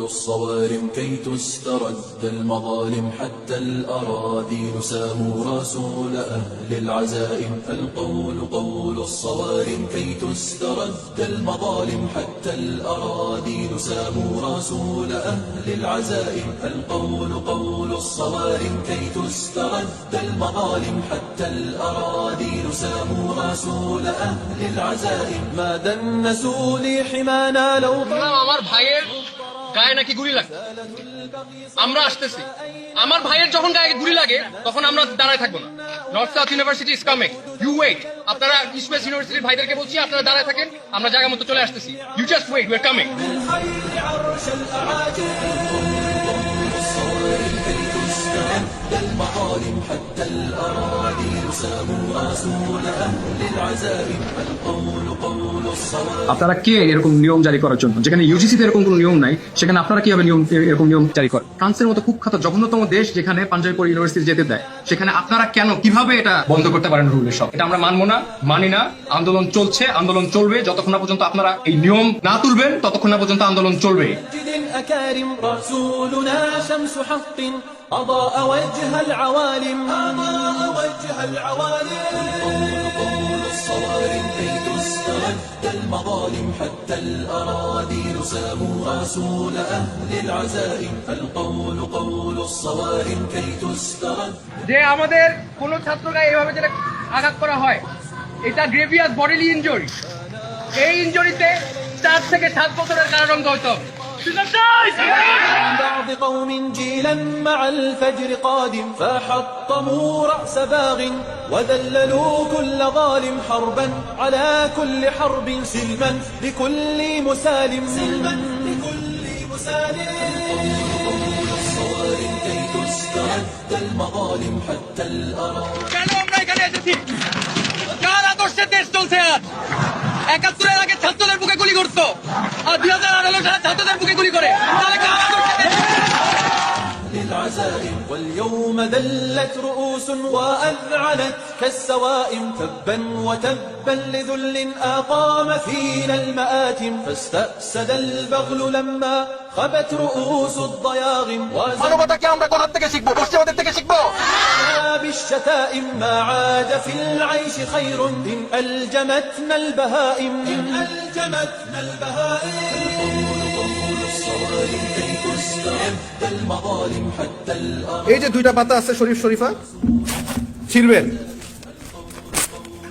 الصوارم كي تسترد المظالم حتى الأراضين ساموا رسول أهل العزائم القول قول الصوارم كي تسترد المظالم حتى الأراضين ساموا رسول أهل العزائم القول قول الصوارم كي تسترد المظالم حتى الأراضين ساموا رسول أهل العزائم ما دنسوا لحمانا لو আমার ভাইয়ের গায়ে নাকি গুলি লাগে, আমরা আসতেছি। আমার ভাইয়ের যখন গায়ে গুলি লাগে তখন আমরা দাঁড়ায় থাকবো না। North south university is coming, you wait. আপনারা ইস্ট ওয়েস্ট ইউনিভার্সিটির ভাইদেরকে বলছি আপনারা দাঁড়ায় থাকেন, আমরা জায়গা মতো চলে আসতেছি। You just wait, we are coming. المظالم حتى الأراضين ساموا رسول أهل العزائم القول قول الصوارم আপনারা কে এরকম নিয়ম জারি করার জন্য, যেখানে ইউজিসিতে এরকম কোনো নিয়ম নাই, সেখানে আপনারা কিভাবে এরকম নিয়ম জারি করেন? ফ্রান্সের মতো কুখ্যাত জঘন্যতম দেশ যেখানে পাঞ্জাবি পরে ইউনিভার্সিটি যেতে দেয়, সেখানে আপনারা কেন কিভাবে এটা বন্ধ করতে পারেন? রুলের সব এটা আমরা মানবো না, মানি না। আন্দোলন চলছে, আন্দোলন চলবে যতক্ষণ না পর্যন্ত আপনারা এই নিয়ম না তুলবেন, ততক্ষণ না পর্যন্ত আন্দোলন চলবে। أكارم رسولنا شمس حق أضاء وجه العوالم قول الصوارم كي تسترد المظالم حتى الأراضين ساموا رسول أهل العزائم القول قول الصوارم كي تسترد যে আমাদের কোন ছাত্রকে এইভাবে যেটা আঘাত করা হয়, এটা গ্রেভিয়াস বডিলি ইনজুরি। এই ইনজুরিতে 4 থেকে 7 বছরের কারাদণ্ড হইতো। بعض قوم جيلا مع الفجر قادم فحطموا رأس باغ وذللوا كل ظالم حربا على كل حرب سلما لكل مسالم الصوارم كي تسترد المظالم حتى الأراضي কেন আমরা এখানে এসেছি? কার আদর্শে দেশ চলছে আজ? 71-এর আগে ছাত্রদের বুকে গুলি করতো, আর 2018 সালে ছাত্রদের বুকে গুলি করে। তাহলে কার আদর্শে দেশ? للعزائم واليوم دلت رؤوس وأذعنت كالسوائم تبا وتبا لذل أقام فينا المآتم فاستأسد البغل لما خبت رؤوس الضياغم মানবতাকে আমরা কোথা থেকে শিখবো? পশ্চিমাদের থেকে শিখবো? بالشتائم ما عاد في العيش خير إن ألجمتنا البهائم الصوارم كي تسترد المظالم حتى الأرض এই যে দুইটা পাতা আছে শরীফ শরীফা ছিঁড়বেন,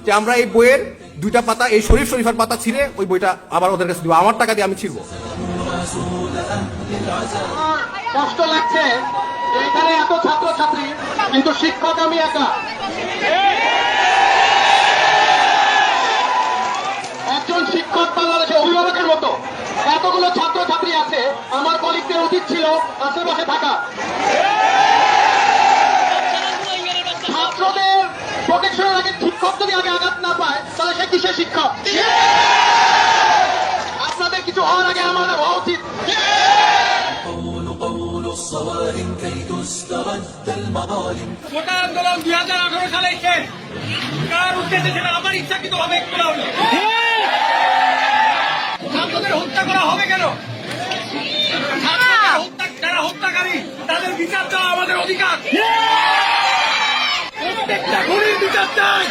যে আমরা এই বইয়ের দুইটা পাতা, এই শরীফ শরীফার পাতা ছিঁড়ে ওই বইটা আবার ওদের কাছে দিব, আমার টাকা দিয়ে আমি ছিঁড়বো। কষ্ট লাগছে এখানে এত ছাত্র ছাত্রী, কিন্তু শিক্ষক আমি একা। একজন শিক্ষক বাংলাদেশে অভিভাবকের মতো এতগুলো ছাত্র ছাত্রী আছে, আমার কলিগদের উচিত ছিল আশেপাশে থাকা। ছাত্রদের প্রোটেকশনের আগে শিক্ষক যদি আগে আঘাত না পায়, তাহলে সে কিসের শিক্ষক? আপনাদের কিছু হওয়ার আগে আমাদের হওয়া উচিত। الصوارم كي تسترد المظالم গোটা আন্দোলন 2018 সালে শেষ। কার উদ্দেশ্যে সেটা আমার ইচ্ছাকৃতভাবে করা হলো। ছাত্রদের হত্যা করা হবে কেন? যারা হত্যাকারী তাদের বিচার দেওয়া আমাদের অধিকার। প্রত্যেকটা খুনির বিচার চাই।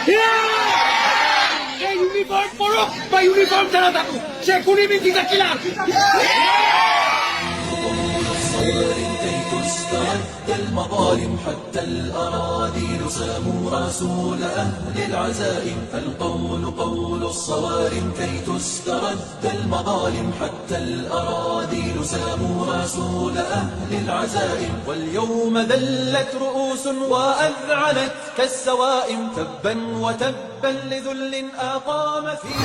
ইউনিফর্ম পরো বা ইউনিফর্ম ছাড়া থাকুক, সে খুনি বিচার কিলার। كي تسترد المظالم حتى الأراضين ساموا رسول أهل العزائم القول قول الصوارم كي تسترد المظالم حتى الأراضين ساموا رسول أهل العزائم واليوم ذلت رؤوس وأذعنت كالسوائم تبا وتبا لذل أقام فيه